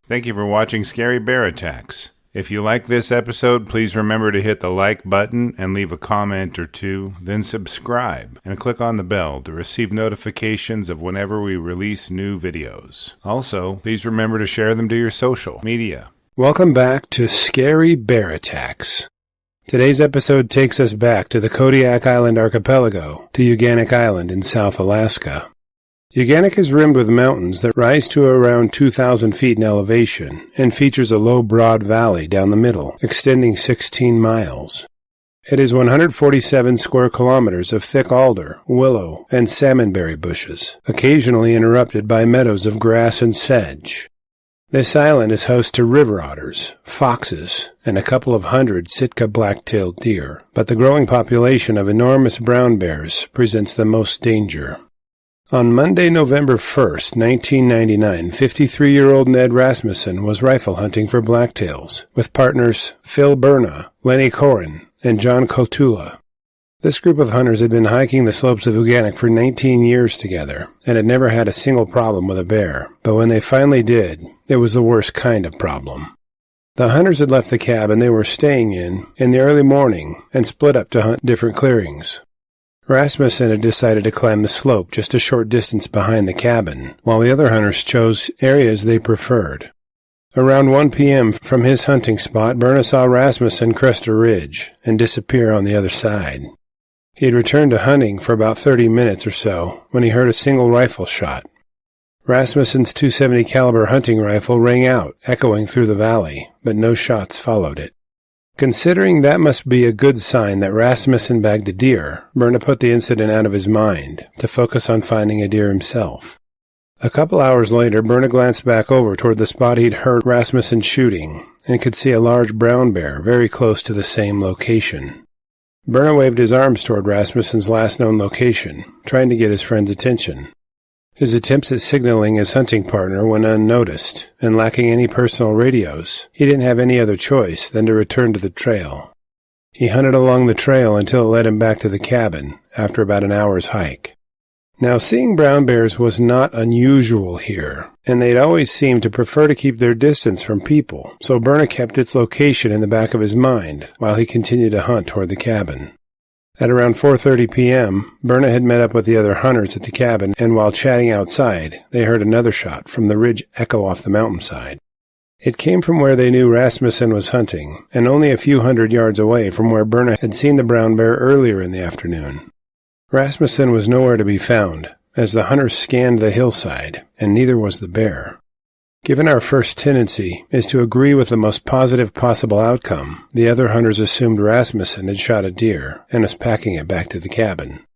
Thank you for watching Scary Bear Attacks. If you like this episode, please remember to hit the like button and leave a comment or two, then subscribe and click on the bell to receive notifications of whenever we release new videos. Also, please remember to share them to your social media. Welcome back to Scary Bear Attacks. Today's episode takes us back to the Kodiak Island archipelago, to Uganik Island in South Alaska. Uganik is rimmed with mountains that rise to around 2,000 feet in elevation and features a low, broad valley down the middle, extending 16 miles. It is 147 square kilometers of thick alder, willow, and salmonberry bushes, occasionally interrupted by meadows of grass and sedge. This island is host to river otters, foxes, and a couple of hundred Sitka black-tailed deer, but the growing population of enormous brown bears presents the most danger. On Monday, November 1st, 1999, 53-year-old Ned Rasmussen was rifle hunting for blacktails with partners Phil Brna, Lenny, Corin, and John Kotula. This group of hunters had been hiking the slopes of Uganik for 19 years together and had never had a single problem with a bear, but when they finally did, it was the worst kind of problem. The hunters had left the cabin they were staying in the early morning and split up to hunt different clearings. Rasmussen had decided to climb the slope just a short distance behind the cabin, while the other hunters chose areas they preferred. Around 1 p.m. from his hunting spot, Brna saw Rasmussen crest a ridge and disappear on the other side. He had returned to hunting for about 30 minutes or so when he heard a single rifle shot. Rasmussen's .270 caliber hunting rifle rang out, echoing through the valley, but no shots followed it. Considering that must be a good sign that Rasmussen bagged a deer, Brna put the incident out of his mind to focus on finding a deer himself. A couple hours later, Brna glanced back over toward the spot he'd heard Rasmussen shooting and could see a large brown bear very close to the same location. Brna waved his arms toward Rasmussen's last known location, trying to get his friend's attention. His attempts at signaling his hunting partner went unnoticed, and lacking any personal radios, he didn't have any other choice than to return to the trail. He hunted along the trail until it led him back to the cabin, after about an hour's hike. Now, seeing brown bears was not unusual here, and they'd always seemed to prefer to keep their distance from people, so Brna kept its location in the back of his mind while he continued to hunt toward the cabin. At around 4:30 p.m., Brna had met up with the other hunters at the cabin, and while chatting outside, they heard another shot from the ridge echo off the mountainside. It came from where they knew Rasmussen was hunting, and only a few hundred yards away from where Brna had seen the brown bear earlier in the afternoon. Rasmussen was nowhere to be found, as the hunters scanned the hillside, and neither was the bear. Given our first tendency is to agree with the most positive possible outcome, the other hunters assumed Rasmussen had shot a deer and was packing it back to the cabin.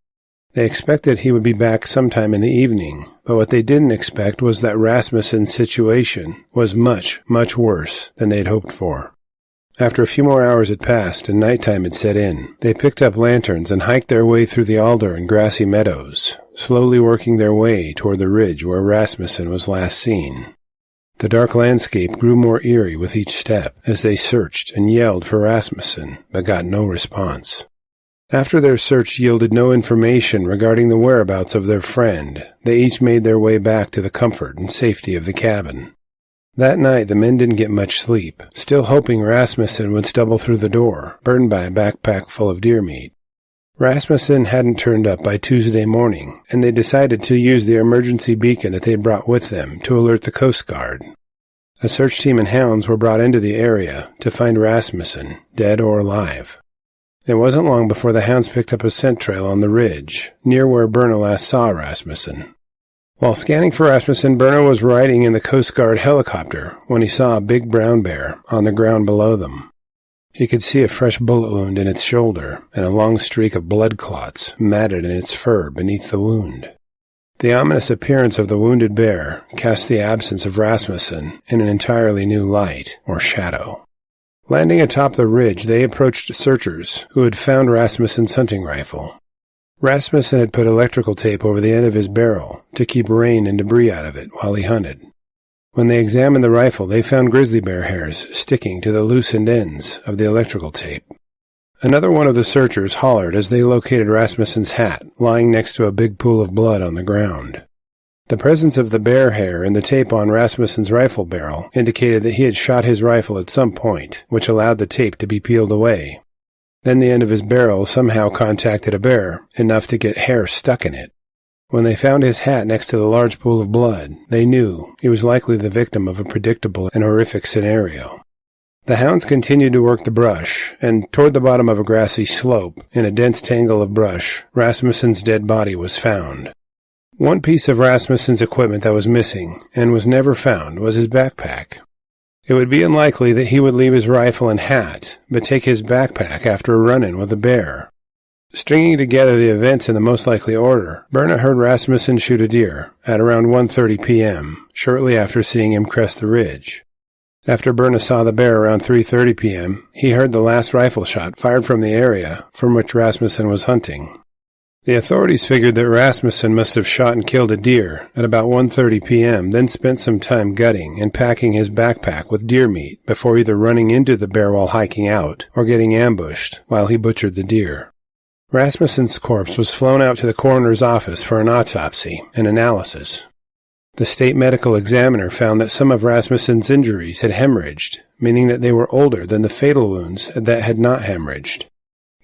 They expected he would be back sometime in the evening, but what they didn't expect was that Rasmussen's situation was much, much worse than they had hoped for. After a few more hours had passed and nighttime had set in, they picked up lanterns and hiked their way through the alder and grassy meadows, slowly working their way toward the ridge where Rasmussen was last seen. The dark landscape grew more eerie with each step as they searched and yelled for Rasmussen, but got no response. After their search yielded no information regarding the whereabouts of their friend, they each made their way back to the comfort and safety of the cabin. That night the men didn't get much sleep, still hoping Rasmussen would stumble through the door, burdened by a backpack full of deer meat. Rasmussen hadn't turned up by Tuesday morning, and they decided to use the emergency beacon that they had brought with them to alert the Coast Guard. A search team and hounds were brought into the area to find Rasmussen, dead or alive. It wasn't long before the hounds picked up a scent trail on the ridge, near where Brna last saw Rasmussen. While scanning for Rasmussen, Brna was riding in the Coast Guard helicopter when he saw a big brown bear on the ground below them. He could see a fresh bullet wound in its shoulder and a long streak of blood clots matted in its fur beneath the wound. The ominous appearance of the wounded bear cast the absence of Rasmussen in an entirely new light, or shadow. Landing atop the ridge, they approached searchers who had found Rasmussen's hunting rifle. Rasmussen had put electrical tape over the end of his barrel to keep rain and debris out of it while he hunted. When they examined the rifle, they found grizzly bear hairs sticking to the loosened ends of the electrical tape. Another one of the searchers hollered as they located Rasmussen's hat lying next to a big pool of blood on the ground. The presence of the bear hair and the tape on Rasmussen's rifle barrel indicated that he had shot his rifle at some point, which allowed the tape to be peeled away. Then the end of his barrel somehow contacted a bear, enough to get hair stuck in it. When they found his hat next to the large pool of blood, they knew he was likely the victim of a predictable and horrific scenario. The hounds continued to work the brush, and toward the bottom of a grassy slope, in a dense tangle of brush, Rasmussen's dead body was found. One piece of Rasmussen's equipment that was missing, and was never found, was his backpack. It would be unlikely that he would leave his rifle and hat, but take his backpack after a run-in with a bear. Stringing together the events in the most likely order, Brna heard Rasmussen shoot a deer at around 1:30 p.m., shortly after seeing him crest the ridge. After Brna saw the bear around 3:30 p.m., he heard the last rifle shot fired from the area from which Rasmussen was hunting. The authorities figured that Rasmussen must have shot and killed a deer at about 1:30 p.m., then spent some time gutting and packing his backpack with deer meat before either running into the bear while hiking out or getting ambushed while he butchered the deer. Rasmussen's corpse was flown out to the coroner's office for an autopsy and analysis. The state medical examiner found that some of Rasmussen's injuries had hemorrhaged, meaning that they were older than the fatal wounds that had not hemorrhaged.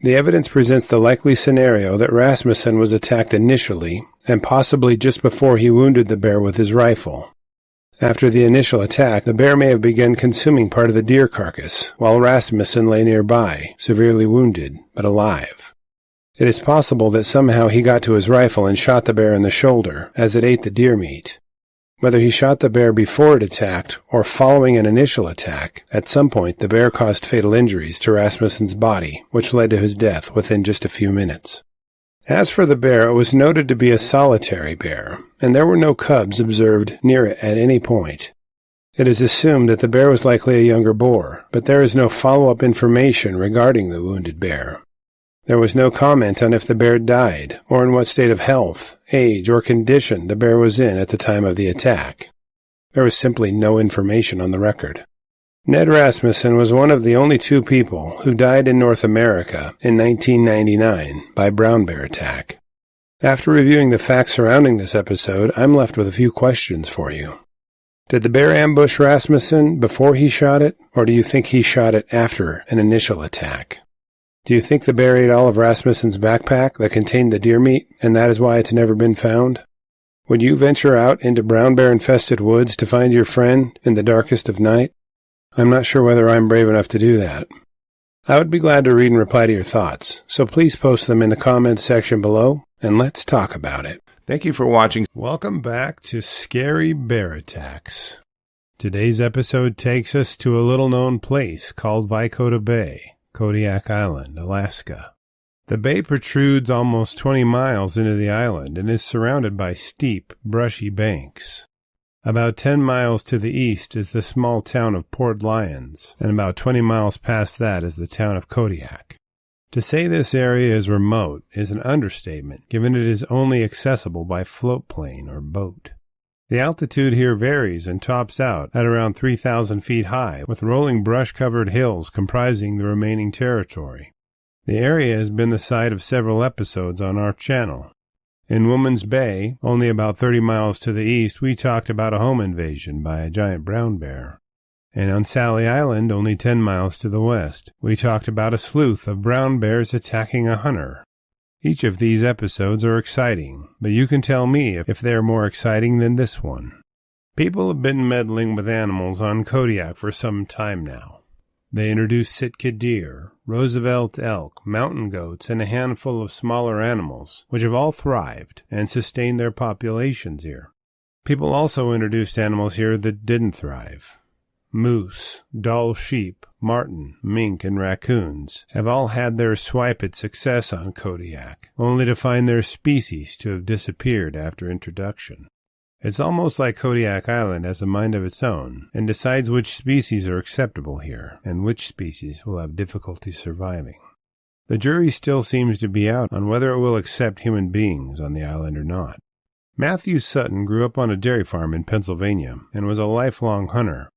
The evidence presents the likely scenario that Rasmussen was attacked initially and possibly just before he wounded the bear with his rifle. After the initial attack, the bear may have begun consuming part of the deer carcass, while Rasmussen lay nearby, severely wounded, but alive. It is possible that somehow he got to his rifle and shot the bear in the shoulder as it ate the deer meat. Whether he shot the bear before it attacked or following an initial attack, at some point the bear caused fatal injuries to Rasmussen's body, which led to his death within just a few minutes. As for the bear, it was noted to be a solitary bear, and there were no cubs observed near it at any point. It is assumed that the bear was likely a younger boar, but there is no follow-up information regarding the wounded bear. There was no comment on if the bear died, or in what state of health, age, or condition the bear was in at the time of the attack. There was simply no information on the record. Ned Rasmussen was one of the only 2 people who died in North America in 1999 by brown bear attack. After reviewing the facts surrounding this episode, I'm left with a few questions for you. Did the bear ambush Rasmussen before he shot it, or do you think he shot it after an initial attack? Do you think the bear ate all of Rasmussen's backpack that contained the deer meat, and that is why it's never been found? Would you venture out into brown bear-infested woods to find your friend in the darkest of night? I'm not sure whether I'm brave enough to do that. I would be glad to read and reply to your thoughts, so please post them in the comments section below, and let's talk about it. Thank you for watching. Welcome back to Scary Bear Attacks. Today's episode takes us to a little-known place called Vicota Bay, Kodiak Island, Alaska. The bay protrudes almost 20 miles into the island and is surrounded by steep, brushy banks. About 10 miles to the east is the small town of Port Lions, and about 20 miles past that is the town of Kodiak. To say this area is remote is an understatement, given it is only accessible by float plane or boat. The altitude here varies and tops out at around 3,000 feet high, with rolling brush-covered hills comprising the remaining territory. The area has been the site of several episodes on our channel. In Woman's Bay, only about 30 miles to the east, we talked about a home invasion by a giant brown bear. And on Sally Island, only 10 miles to the west, we talked about a sleuth of brown bears attacking a hunter. Each of these episodes are exciting, but you can tell me if they are more exciting than this one. People have been meddling with animals on Kodiak for some time now. They introduced Sitka deer, Roosevelt elk, mountain goats, and a handful of smaller animals, which have all thrived and sustained their populations here. People also introduced animals here that didn't thrive. Moose, Dall sheep, marten, mink, and raccoons have all had their swipe at success on Kodiak, only to find their species to have disappeared after introduction. It's almost like Kodiak Island has a mind of its own, and decides which species are acceptable here, and which species will have difficulty surviving. The jury still seems to be out on whether it will accept human beings on the island or not. Matthew Sutton grew up on a dairy farm in Pennsylvania, and was a lifelong hunter.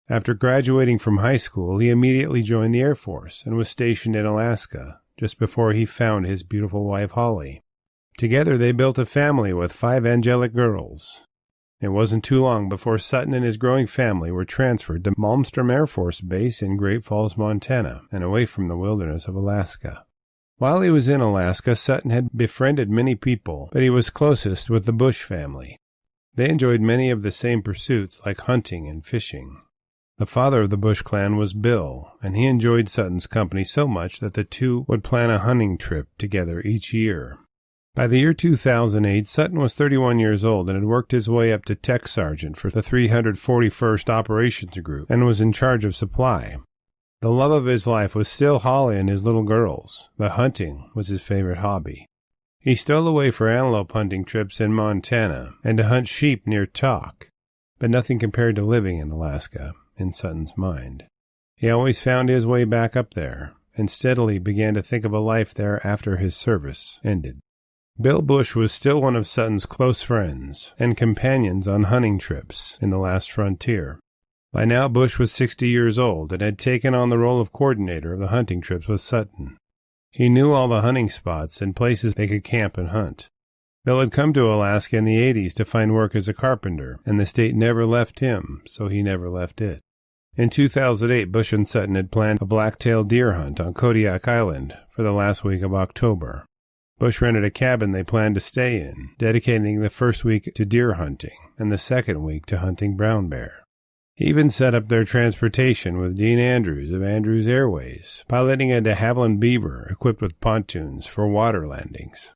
After graduating from high school, he immediately joined the Air Force and was stationed in Alaska, just before he found his beautiful wife Holly. Together they built a family with 5 angelic girls. It wasn't too long before Sutton and his growing family were transferred to Malmstrom Air Force Base in Great Falls, Montana, and away from the wilderness of Alaska. While he was in Alaska, Sutton had befriended many people, but he was closest with the Bush family. They enjoyed many of the same pursuits like hunting and fishing. The father of the Bush clan was Bill, and he enjoyed Sutton's company so much that the two would plan a hunting trip together each year. By the year 2008, Sutton was 31 years old and had worked his way up to tech sergeant for the 341st Operations Group and was in charge of supply. The love of his life was still Holly and his little girls, but hunting was his favorite hobby. He stole away for antelope hunting trips in Montana and to hunt sheep near Tok, but nothing compared to living in Alaska, in Sutton's mind. He always found his way back up there and steadily began to think of a life there after his service ended. Bill Bush was still one of Sutton's close friends and companions on hunting trips in the last frontier. By now, Bush was 60 years old and had taken on the role of coordinator of the hunting trips with Sutton. He knew all the hunting spots and places they could camp and hunt. Bill had come to Alaska in the 80s to find work as a carpenter, and the state never left him, so he never left it. In 2008, Bush and Sutton had planned a blacktail deer hunt on Kodiak Island for the last week of October. Bush rented a cabin they planned to stay in, dedicating the first week to deer hunting and the second week to hunting brown bear. He even set up their transportation with Dean Andrews of Andrews Airways, piloting a de Havilland Beaver equipped with pontoons for water landings.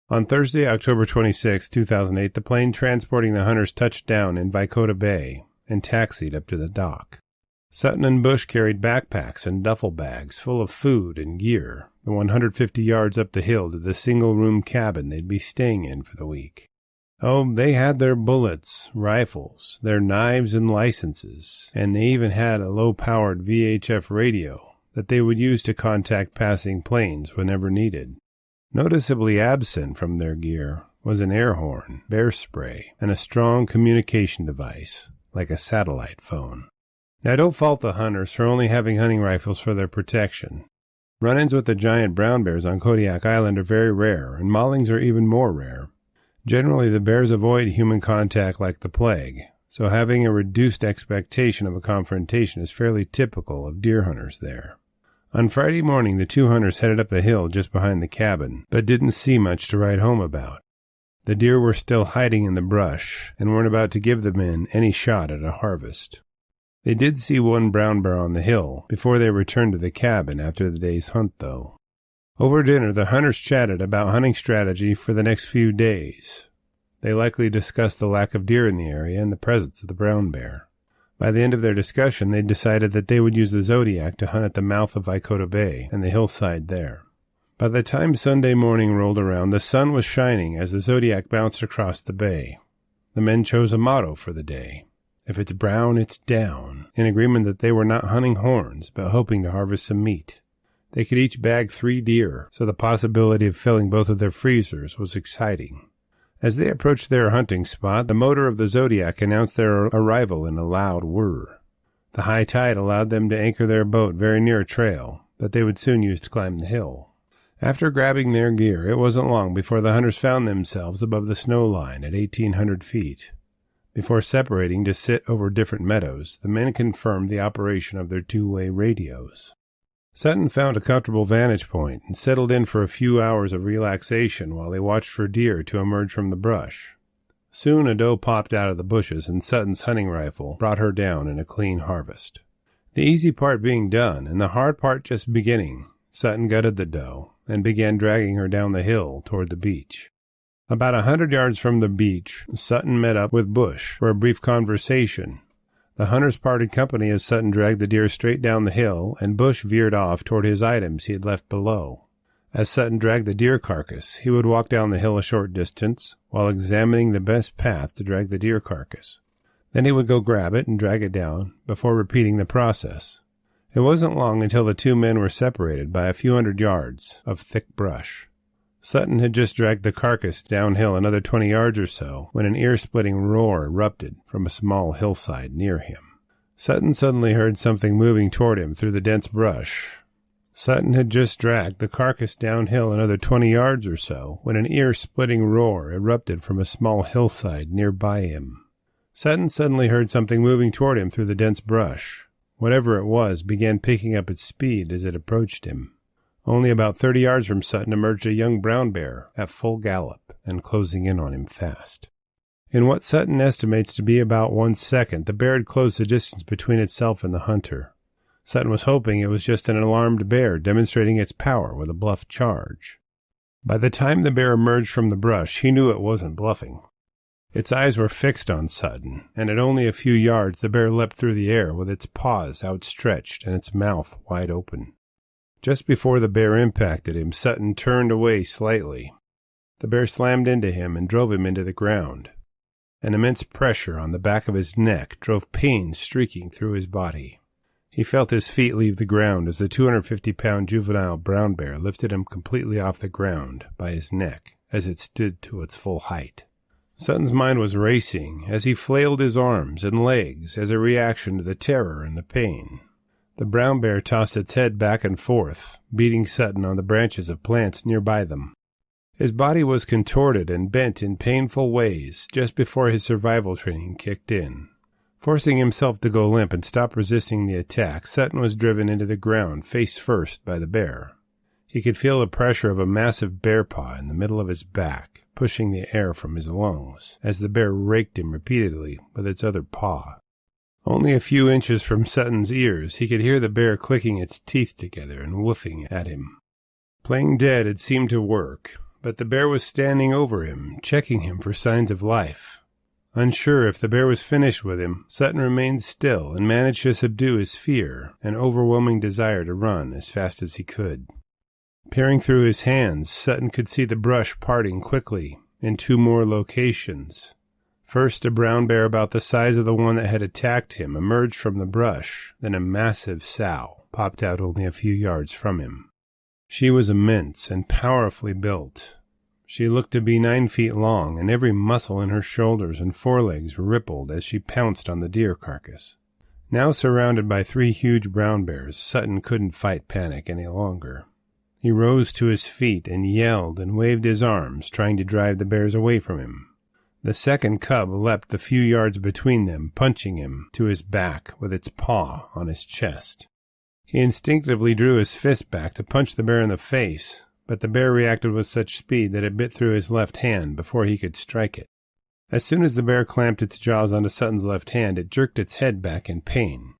On Thursday, October 26, 2008, the plane transporting the hunters touched down in Vicota Bay and taxied up to the dock. Sutton and Bush carried backpacks and duffel bags full of food and gear, the 150 yards up the hill to the single-room cabin they'd be staying in for the week. Oh, they had their bullets, rifles, their knives and licenses, and they even had a low-powered VHF radio that they would use to contact passing planes whenever needed. Noticeably absent from their gear was an air horn, bear spray, and a strong communication device, like a satellite phone. Now, don't fault the hunters for only having hunting rifles for their protection. Run-ins with the giant brown bears on Kodiak Island are very rare, and maulings are even more rare. Generally, the bears avoid human contact like the plague, so having a reduced expectation of a confrontation is fairly typical of deer hunters there. On Friday morning, the two hunters headed up the hill just behind the cabin, but didn't see much to write home about. The deer were still hiding in the brush and weren't about to give the men any shot at a harvest. They did see one brown bear on the hill before they returned to the cabin after the day's hunt, though. Over dinner, the hunters chatted about hunting strategy for the next few days. They likely discussed the lack of deer in the area and the presence of the brown bear. By the end of their discussion, they decided that they would use the Zodiac to hunt at the mouth of Vicota Bay and the hillside there. By the time Sunday morning rolled around, the sun was shining as the Zodiac bounced across the bay. The men chose a motto for the day. If it's brown, it's down, in agreement that they were not hunting horns, but hoping to harvest some meat. They could each bag 3 deer, so the possibility of filling both of their freezers was exciting. As they approached their hunting spot, the motor of the Zodiac announced their arrival in a loud whir. The high tide allowed them to anchor their boat very near a trail that they would soon use to climb the hill. After grabbing their gear, it wasn't long before the hunters found themselves above the snow line at 1,800 feet. Before separating to sit over different meadows, the men confirmed the operation of their two-way radios. Sutton found a comfortable vantage point and settled in for a few hours of relaxation while they watched for deer to emerge from the brush. Soon a doe popped out of the bushes, and Sutton's hunting rifle brought her down in a clean harvest. The easy part being done, and the hard part just beginning, Sutton gutted the doe and began dragging her down the hill toward the beach. About 100 yards from the beach, Sutton met up with Bush for a brief conversation. The hunters parted company as Sutton dragged the deer straight down the hill, and Bush veered off toward his items he had left below. As Sutton dragged the deer carcass, he would walk down the hill a short distance, while examining the best path to drag the deer carcass. Then he would go grab it and drag it down, before repeating the process. It wasn't long until the two men were separated by a few hundred yards of thick brush. Sutton had just dragged the carcass downhill another 20 yards or so when an ear-splitting roar erupted from a small hillside near him. Sutton suddenly heard something moving toward him through the dense brush. Sutton had just dragged the carcass downhill another 20 yards or so when an ear-splitting roar erupted from a small hillside nearby him. Sutton suddenly heard something moving toward him through the dense brush. Whatever it was began picking up its speed as it approached him. Only about 30 yards from Sutton emerged a young brown bear at full gallop and closing in on him fast. In what Sutton estimates to be about 1 second, the bear had closed the distance between itself and the hunter. Sutton was hoping it was just an alarmed bear demonstrating its power with a bluff charge. By the time the bear emerged from the brush, he knew it wasn't bluffing. Its eyes were fixed on Sutton, and at only a few yards the bear leapt through the air with its paws outstretched and its mouth wide open. Just before the bear impacted him, Sutton turned away slightly. The bear slammed into him and drove him into the ground. An immense pressure on the back of his neck drove pain streaking through his body. He felt his feet leave the ground as the 250-pound juvenile brown bear lifted him completely off the ground by his neck as it stood to its full height. Sutton's mind was racing as he flailed his arms and legs as a reaction to the terror and the pain. The brown bear tossed its head back and forth, beating Sutton on the branches of plants nearby them. His body was contorted and bent in painful ways just before his survival training kicked in. Forcing himself to go limp and stop resisting the attack, Sutton was driven into the ground face first by the bear. He could feel the pressure of a massive bear paw in the middle of his back, pushing the air from his lungs, as the bear raked him repeatedly with its other paw. Only a few inches from Sutton's ears, he could hear the bear clicking its teeth together and woofing at him. Playing dead had seemed to work, but the bear was standing over him, checking him for signs of life. Unsure if the bear was finished with him, Sutton remained still and managed to subdue his fear and overwhelming desire to run as fast as he could. Peering through his hands, Sutton could see the brush parting quickly in 2 more locations. First, a brown bear about the size of the one that had attacked him emerged from the brush, then a massive sow popped out only a few yards from him. She was immense and powerfully built. She looked to be 9 feet long, and every muscle in her shoulders and forelegs rippled as she pounced on the deer carcass. Now surrounded by 3 huge brown bears, Sutton couldn't fight panic any longer. He rose to his feet and yelled and waved his arms, trying to drive the bears away from him. The second cub leapt the few yards between them, punching him to his back with its paw on his chest. He instinctively drew his fist back to punch the bear in the face, but the bear reacted with such speed that it bit through his left hand before he could strike it. As soon as the bear clamped its jaws onto Sutton's left hand, it jerked its head back in pain.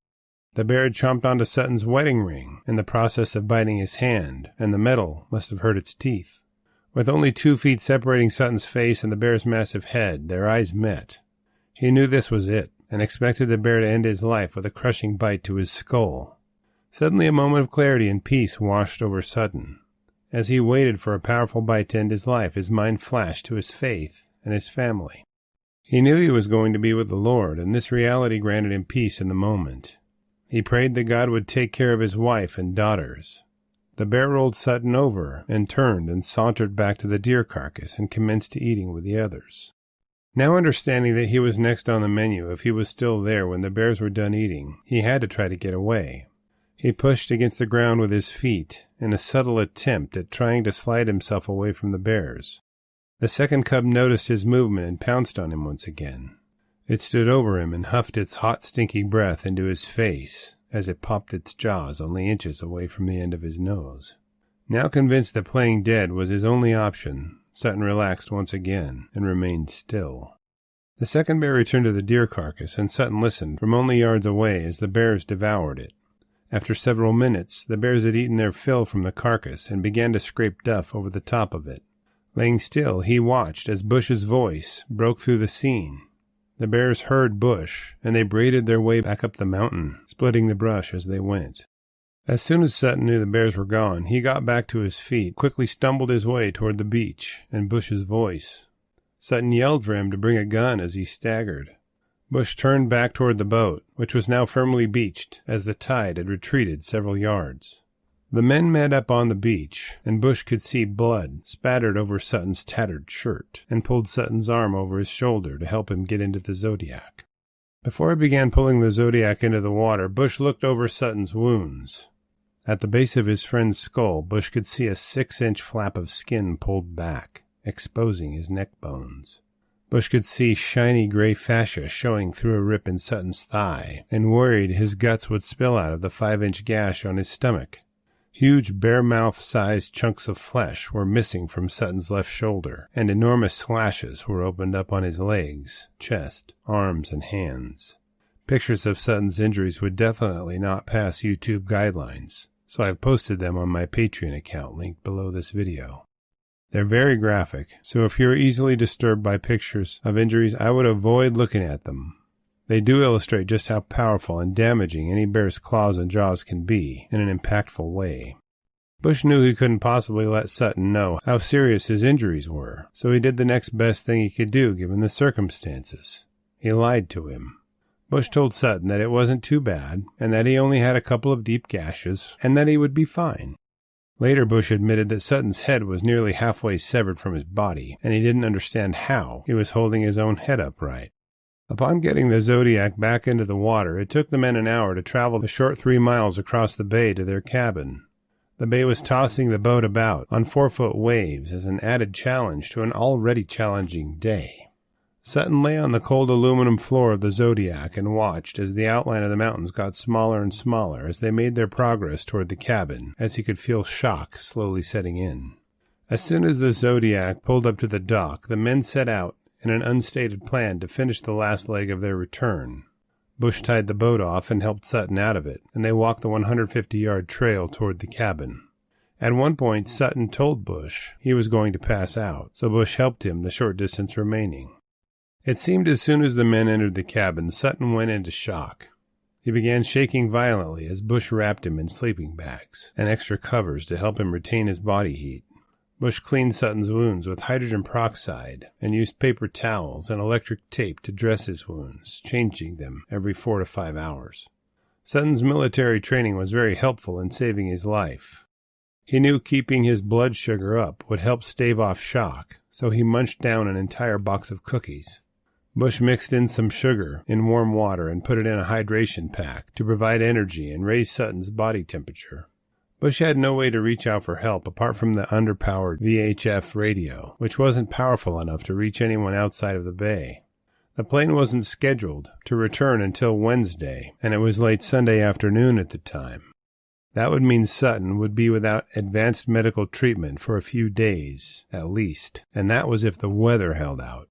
The bear had chomped onto Sutton's wedding ring in the process of biting his hand, and the metal must have hurt its teeth. With only 2 feet separating Sutton's face and the bear's massive head, their eyes met. He knew this was it, and expected the bear to end his life with a crushing bite to his skull. Suddenly a moment of clarity and peace washed over Sutton. As he waited for a powerful bite to end his life, his mind flashed to his faith and his family. He knew he was going to be with the Lord, and this reality granted him peace in the moment. He prayed that God would take care of his wife and daughters. The bear rolled Sutton over and turned and sauntered back to the deer carcass and commenced eating with the others. Now understanding that he was next on the menu if he was still there when the bears were done eating, he had to try to get away. He pushed against the ground with his feet in a subtle attempt at trying to slide himself away from the bears. The second cub noticed his movement and pounced on him once again. It stood over him and huffed its hot, stinky breath into his face as it popped its jaws only inches away from the end of his nose. Now convinced that playing dead was his only option, Sutton relaxed once again and remained still. The second bear returned to the deer carcass, and Sutton listened from only yards away as the bears devoured it. After several minutes, the bears had eaten their fill from the carcass and began to scrape duff over the top of it. Laying still, he watched as Bush's voice broke through the scene. The bears heard Bush, and they braided their way back up the mountain, splitting the brush as they went. As soon as Sutton knew the bears were gone, he got back to his feet, quickly stumbled his way toward the beach and Bush's voice. Sutton yelled for him to bring a gun as he staggered. Bush turned back toward the boat, which was now firmly beached, as the tide had retreated several yards. The men met up on the beach, and Bush could see blood spattered over Sutton's tattered shirt, and pulled Sutton's arm over his shoulder to help him get into the Zodiac. Before he began pulling the Zodiac into the water, Bush looked over Sutton's wounds. At the base of his friend's skull, Bush could see a 6-inch flap of skin pulled back, exposing his neck bones. Bush could see shiny gray fascia showing through a rip in Sutton's thigh, and worried his guts would spill out of the 5-inch gash on his stomach. Huge bear-mouth-sized chunks of flesh were missing from Sutton's left shoulder, and enormous slashes were opened up on his legs, chest, arms, and hands. Pictures of Sutton's injuries would definitely not pass YouTube guidelines, so I've posted them on my Patreon account linked below this video. They're very graphic, so if you're easily disturbed by pictures of injuries, I would avoid looking at them. They do illustrate just how powerful and damaging any bear's claws and jaws can be in an impactful way. Bush knew he couldn't possibly let Sutton know how serious his injuries were, so he did the next best thing he could do given the circumstances. He lied to him. Bush told Sutton that it wasn't too bad, and that he only had a couple of deep gashes, and that he would be fine. Later, Bush admitted that Sutton's head was nearly halfway severed from his body, and he didn't understand how he was holding his own head upright. Upon getting the Zodiac back into the water, it took the men an hour to travel the short 3 miles across the bay to their cabin. The bay was tossing the boat about on 4-foot waves as an added challenge to an already challenging day. Sutton lay on the cold aluminum floor of the Zodiac and watched as the outline of the mountains got smaller and smaller as they made their progress toward the cabin, as he could feel shock slowly setting in. As soon as the Zodiac pulled up to the dock, the men set out in an unstated plan to finish the last leg of their return. Bush tied the boat off and helped Sutton out of it, and they walked the 150-yard trail toward the cabin. At one point, Sutton told Bush he was going to pass out, so Bush helped him the short distance remaining. It seemed as soon as the men entered the cabin, Sutton went into shock. He began shaking violently as Bush wrapped him in sleeping bags and extra covers to help him retain his body heat. Bush cleaned Sutton's wounds with hydrogen peroxide and used paper towels and electric tape to dress his wounds, changing them every 4 to 5 hours. Sutton's military training was very helpful in saving his life. He knew keeping his blood sugar up would help stave off shock, so he munched down an entire box of cookies. Bush mixed in some sugar in warm water and put it in a hydration pack to provide energy and raise Sutton's body temperature. Bush had no way to reach out for help apart from the underpowered VHF radio, which wasn't powerful enough to reach anyone outside of the bay. The plane wasn't scheduled to return until Wednesday, and it was late Sunday afternoon at the time. That would mean Sutton would be without advanced medical treatment for a few days, at least, and that was if the weather held out.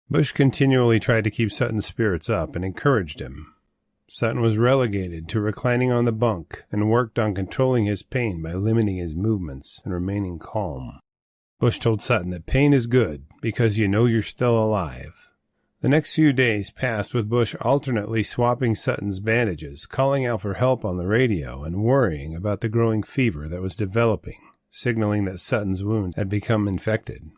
Bush continually tried to keep Sutton's spirits up and encouraged him. Sutton was relegated to reclining on the bunk and worked on controlling his pain by limiting his movements and remaining calm. Bush told Sutton that pain is good because you know you're still alive. The next few days passed with Bush alternately swapping Sutton's bandages, calling out for help on the radio, and worrying about the growing fever that was developing, signaling that Sutton's wound had become infected.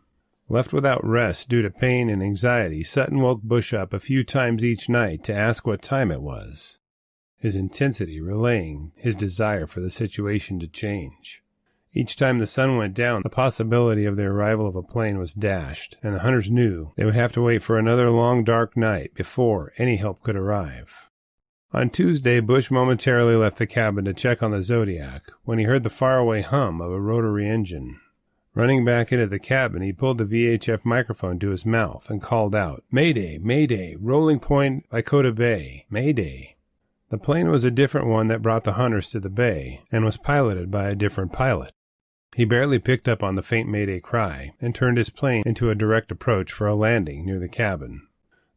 Left without rest due to pain and anxiety, Sutton woke Bush up a few times each night to ask what time it was, his intensity relaying his desire for the situation to change. Each time the sun went down, the possibility of the arrival of a plane was dashed, and the hunters knew they would have to wait for another long dark night before any help could arrive. On Tuesday, Bush momentarily left the cabin to check on the Zodiac when he heard the faraway hum of a rotary engine. Running back into the cabin, he pulled the VHF microphone to his mouth and called out, "Mayday, Mayday, rolling point by Kota Bay, Mayday." The plane was a different one that brought the hunters to the bay, and was piloted by a different pilot. He barely picked up on the faint Mayday cry, and turned his plane into a direct approach for a landing near the cabin.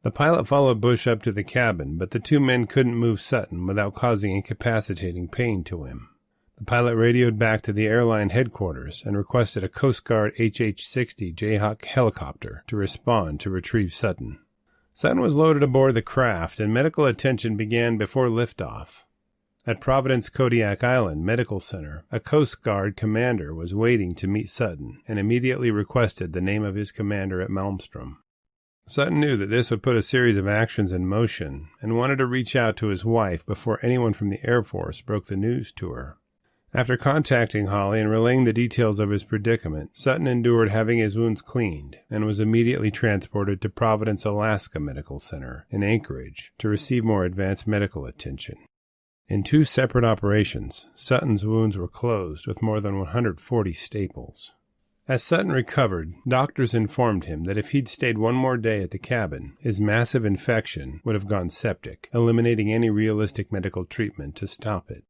The pilot followed Bush up to the cabin, but the two men couldn't move Sutton without causing incapacitating pain to him. The pilot radioed back to the airline headquarters and requested a Coast Guard HH-60 Jayhawk helicopter to respond to retrieve Sutton. Sutton was loaded aboard the craft, and medical attention began before liftoff. At Providence Kodiak Island Medical Center, a Coast Guard commander was waiting to meet Sutton and immediately requested the name of his commander at Malmstrom. Sutton knew that this would put a series of actions in motion and wanted to reach out to his wife before anyone from the Air Force broke the news to her. After contacting Holly and relaying the details of his predicament, Sutton endured having his wounds cleaned and was immediately transported to Providence, Alaska Medical Center in Anchorage to receive more advanced medical attention. In 2 separate operations, Sutton's wounds were closed with more than 140 staples. As Sutton recovered, doctors informed him that if he'd stayed one more day at the cabin, his massive infection would have gone septic, eliminating any realistic medical treatment to stop it.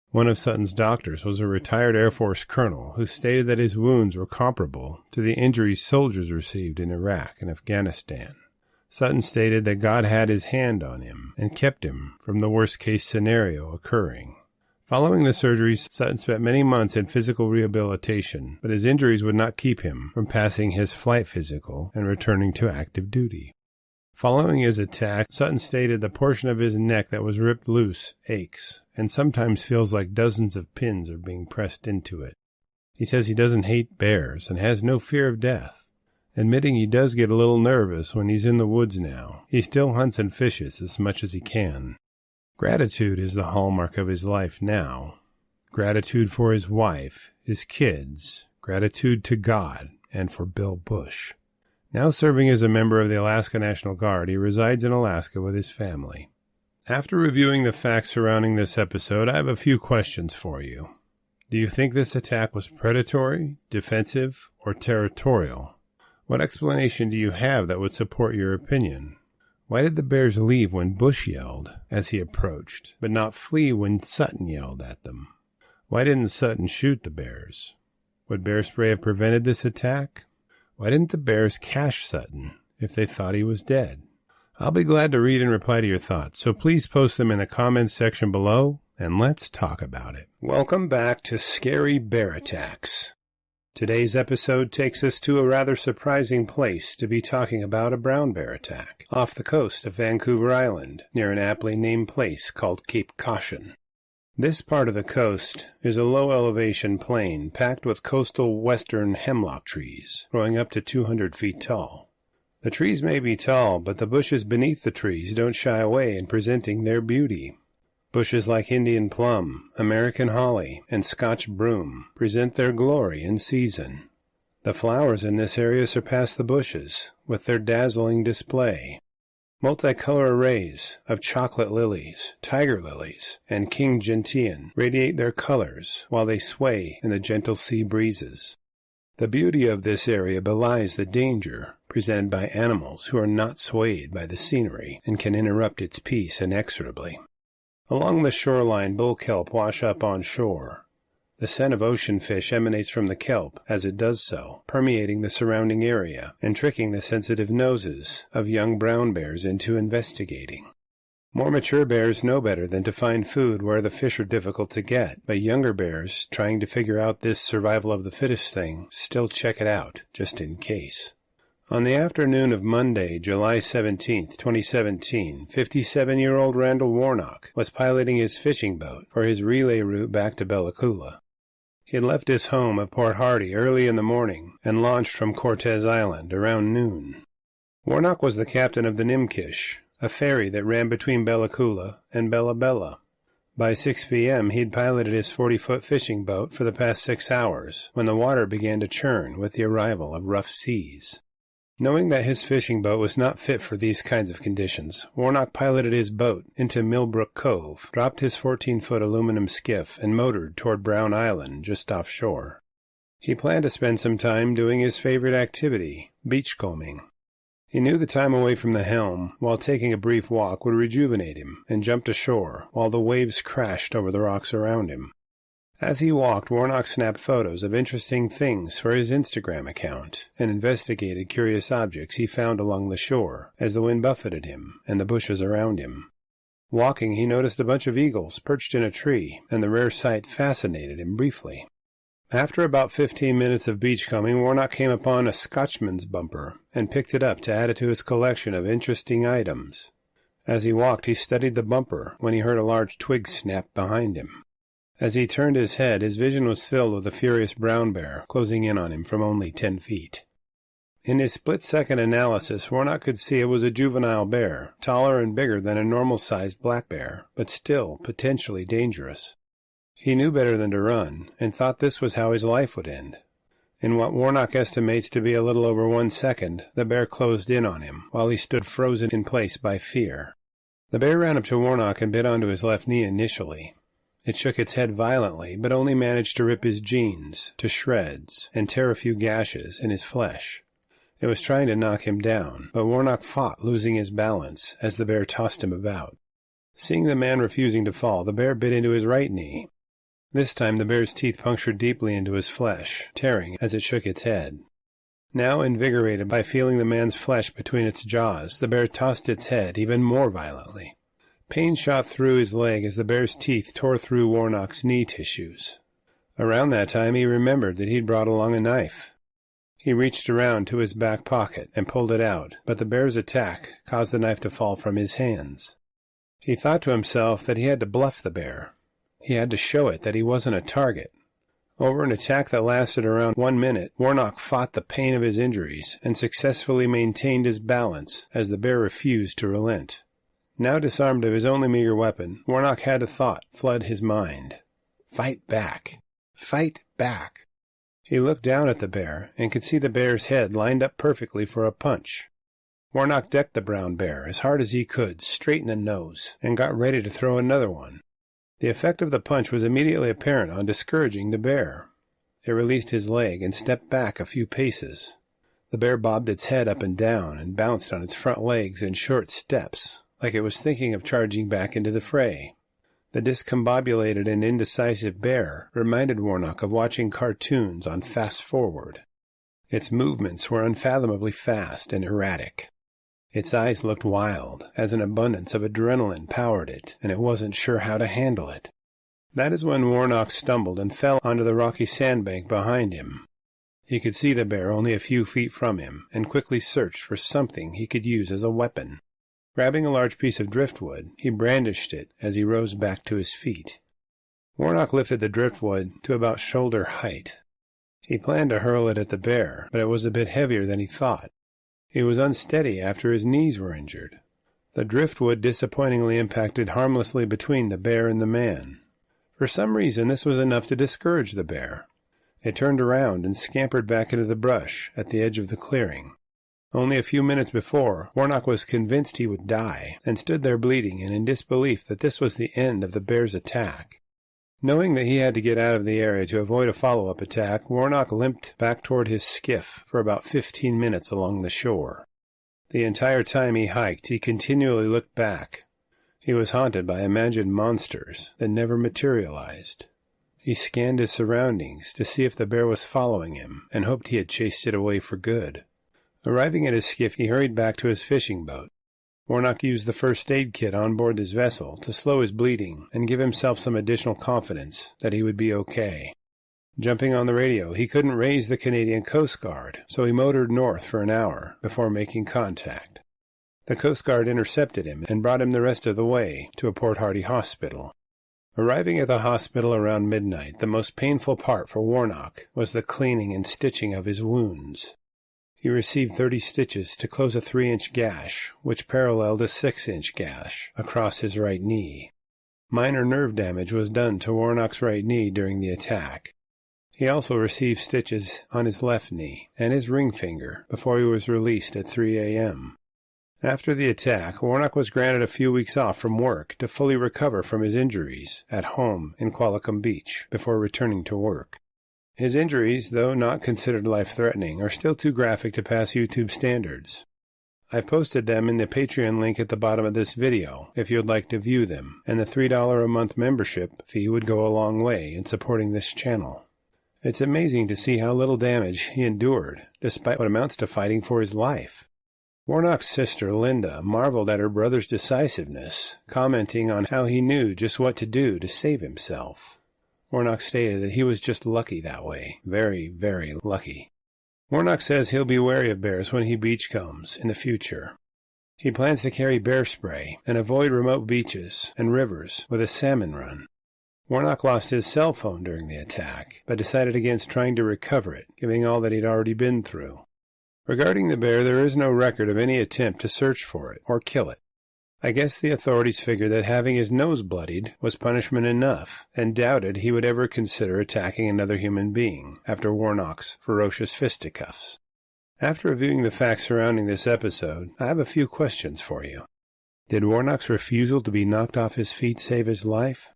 One of Sutton's doctors was a retired Air Force colonel who stated that his wounds were comparable to the injuries soldiers received in Iraq and Afghanistan. Sutton stated that God had his hand on him and kept him from the worst-case scenario occurring. Following the surgeries, Sutton spent many months in physical rehabilitation, but his injuries would not keep him from passing his flight physical and returning to active duty. Following his attack, Sutton stated the portion of his neck that was ripped loose aches and sometimes feels like dozens of pins are being pressed into it. He says he doesn't hate bears and has no fear of death. Admitting he does get a little nervous when he's in the woods now, he still hunts and fishes as much as he can. Gratitude is the hallmark of his life now. Gratitude for his wife, his kids, gratitude to God, and for Bill Bush. Now serving as a member of the Alaska National Guard, he resides in Alaska with his family. After reviewing the facts surrounding this episode, I have a few questions for you. Do you think this attack was predatory, defensive, or territorial? What explanation do you have that would support your opinion? Why did the bears leave when Bush yelled as he approached, but not flee when Sutton yelled at them? Why didn't Sutton shoot the bears? Would bear spray have prevented this attack? Why didn't the bears cash Sutton if they thought he was dead? I'll be glad to read and reply to your thoughts, so please post them in the comments section below, and let's talk about it. Welcome back to Scary Bear Attacks. Today's episode takes us to a rather surprising place to be talking about a brown bear attack, off the coast of Vancouver Island, near an aptly named place called Cape Caution. This part of the coast is a low-elevation plain packed with coastal western hemlock trees, growing up to 200 feet tall. The trees may be tall, but the bushes beneath the trees don't shy away in presenting their beauty. Bushes like Indian plum, American holly, and Scotch broom present their glory in season. The flowers in this area surpass the bushes with their dazzling display. Multicolor arrays of chocolate lilies, tiger lilies, and king gentian radiate their colors while they sway in the gentle sea breezes. The beauty of this area belies the danger presented by animals who are not swayed by the scenery and can interrupt its peace inexorably. Along the shoreline, bull kelp wash up on shore. The scent of ocean fish emanates from the kelp as it does so, permeating the surrounding area and tricking the sensitive noses of young brown bears into investigating. More mature bears know better than to find food where the fish are difficult to get, but younger bears, trying to figure out this survival of the fittest thing, still check it out, just in case. On the afternoon of Monday, July 17, 2017, 57-year-old Randall Warnock was piloting his fishing boat for his relay route back to Bellacoola. He had left his home of Port Hardy early in the morning and launched from Cortez Island around noon. Warnock was the captain of the Nimkish, a ferry that ran between Bellacoola and Bella Bella. By 6 p.m., he'd piloted his 40-foot fishing boat for the past 6 hours when the water began to churn with the arrival of rough seas. Knowing that his fishing boat was not fit for these kinds of conditions, Warnock piloted his boat into Millbrook Cove, dropped his 14-foot aluminum skiff, and motored toward Brown Island just offshore. He planned to spend some time doing his favorite activity, beachcombing. He knew the time away from the helm, while taking a brief walk, would rejuvenate him, and jumped ashore while the waves crashed over the rocks around him. As he walked, Warnock snapped photos of interesting things for his Instagram account and investigated curious objects he found along the shore as the wind buffeted him and the bushes around him. Walking, he noticed a bunch of eagles perched in a tree, and the rare sight fascinated him briefly. After about 15 minutes of beachcombing, Warnock came upon a Scotchman's bumper and picked it up to add it to his collection of interesting items. As he walked, he studied the bumper when he heard a large twig snap behind him. As he turned his head, his vision was filled with a furious brown bear closing in on him from only 10 feet. In his split-second analysis, Warnock could see it was a juvenile bear, taller and bigger than a normal-sized black bear, but still potentially dangerous. He knew better than to run, and thought this was how his life would end. In what Warnock estimates to be a little over 1 second, the bear closed in on him, while he stood frozen in place by fear. The bear ran up to Warnock and bit onto his left knee initially. It shook its head violently, but only managed to rip his jeans to shreds and tear a few gashes in his flesh. It was trying to knock him down, but Warnock fought, losing his balance as the bear tossed him about. Seeing the man refusing to fall, the bear bit into his right knee. This time the bear's teeth punctured deeply into his flesh, tearing as it shook its head. Now invigorated by feeling the man's flesh between its jaws, the bear tossed its head even more violently. Pain shot through his leg as the bear's teeth tore through Warnock's knee tissues. Around that time he remembered that he'd brought along a knife. He reached around to his back pocket and pulled it out, but the bear's attack caused the knife to fall from his hands. He thought to himself that he had to bluff the bear. He had to show it that he wasn't a target. Over an attack that lasted around 1 minute, Warnock fought the pain of his injuries and successfully maintained his balance as the bear refused to relent. Now disarmed of his only meager weapon, Warnock had a thought flood his mind. Fight back. Fight back. He looked down at the bear and could see the bear's head lined up perfectly for a punch. Warnock decked the brown bear as hard as he could, straight in the nose, and got ready to throw another one. The effect of the punch was immediately apparent on discouraging the bear. It released his leg and stepped back a few paces. The bear bobbed its head up and down and bounced on its front legs in short steps, like it was thinking of charging back into the fray. The discombobulated and indecisive bear reminded Warnock of watching cartoons on Fast Forward. Its movements were unfathomably fast and erratic. Its eyes looked wild, as an abundance of adrenaline powered it, and it wasn't sure how to handle it. That is when Warnock stumbled and fell onto the rocky sandbank behind him. He could see the bear only a few feet from him, and quickly searched for something he could use as a weapon. Grabbing a large piece of driftwood, he brandished it as he rose back to his feet. Warnock lifted the driftwood to about shoulder height. He planned to hurl it at the bear, but it was a bit heavier than he thought. He was unsteady after his knees were injured. The driftwood disappointingly impacted harmlessly between the bear and the man. For some reason, this was enough to discourage the bear. It turned around and scampered back into the brush at the edge of the clearing. Only a few minutes before, Warnock was convinced he would die, and stood there bleeding and in disbelief that this was the end of the bear's attack. Knowing that he had to get out of the area to avoid a follow-up attack, Warnock limped back toward his skiff for about 15 minutes along the shore. The entire time he hiked, he continually looked back. He was haunted by imagined monsters that never materialized. He scanned his surroundings to see if the bear was following him, and hoped he had chased it away for good. Arriving at his skiff, he hurried back to his fishing boat. Warnock used the first aid kit on board his vessel to slow his bleeding and give himself some additional confidence that he would be okay. Jumping on the radio, he couldn't raise the Canadian Coast Guard, so he motored north for an hour before making contact. The Coast Guard intercepted him and brought him the rest of the way to a Port Hardy hospital. Arriving at the hospital around midnight, the most painful part for Warnock was the cleaning and stitching of his wounds. He received 30 stitches to close a 3-inch gash, which paralleled a 6-inch gash across his right knee. Minor nerve damage was done to Warnock's right knee during the attack. He also received stitches on his left knee and his ring finger before he was released at 3 a.m. After the attack, Warnock was granted a few weeks off from work to fully recover from his injuries at home in Qualicum Beach before returning to work. His injuries, though not considered life-threatening, are still too graphic to pass YouTube standards. I've posted them in the Patreon link at the bottom of this video if you'd like to view them, and the $3 a month membership fee would go a long way in supporting this channel. It's amazing to see how little damage he endured, despite what amounts to fighting for his life. Warnock's sister, Linda, marveled at her brother's decisiveness, commenting on how he knew just what to do to save himself. Warnock stated that he was just lucky that way. Very, very lucky. Warnock says he'll be wary of bears when he beachcombs in the future. He plans to carry bear spray and avoid remote beaches and rivers with a salmon run. Warnock lost his cell phone during the attack, but decided against trying to recover it, given all that he'd already been through. Regarding the bear, there is no record of any attempt to search for it or kill it. I guess the authorities figured that having his nose bloodied was punishment enough, and doubted he would ever consider attacking another human being after Warnock's ferocious fisticuffs. After reviewing the facts surrounding this episode, I have a few questions for you. Did Warnock's refusal to be knocked off his feet save his life?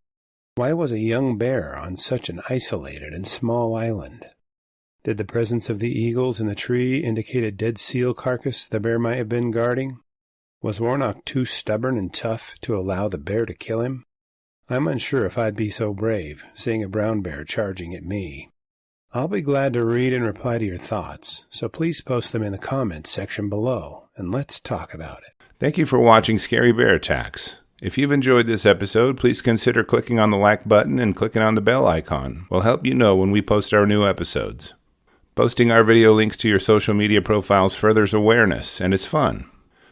Why was a young bear on such an isolated and small island? Did the presence of the eagles in the tree indicate a dead seal carcass the bear might have been guarding? Was Warnock too stubborn and tough to allow the bear to kill him? I'm unsure if I'd be so brave, seeing a brown bear charging at me. I'll be glad to read and reply to your thoughts, so please post them in the comments section below, and let's talk about it. Thank you for watching Scary Bear Attacks. If you've enjoyed this episode, please consider clicking on the like button and clicking on the bell icon. We'll help you know when we post our new episodes. Posting our video links to your social media profiles furthers awareness, and it's fun.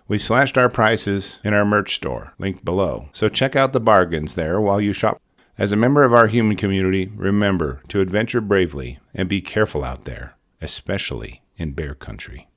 We slashed our prices in our merch store, linked below, so check out the bargains there while you shop. As a member of our human community, remember to adventure bravely and be careful out there, especially in bear country.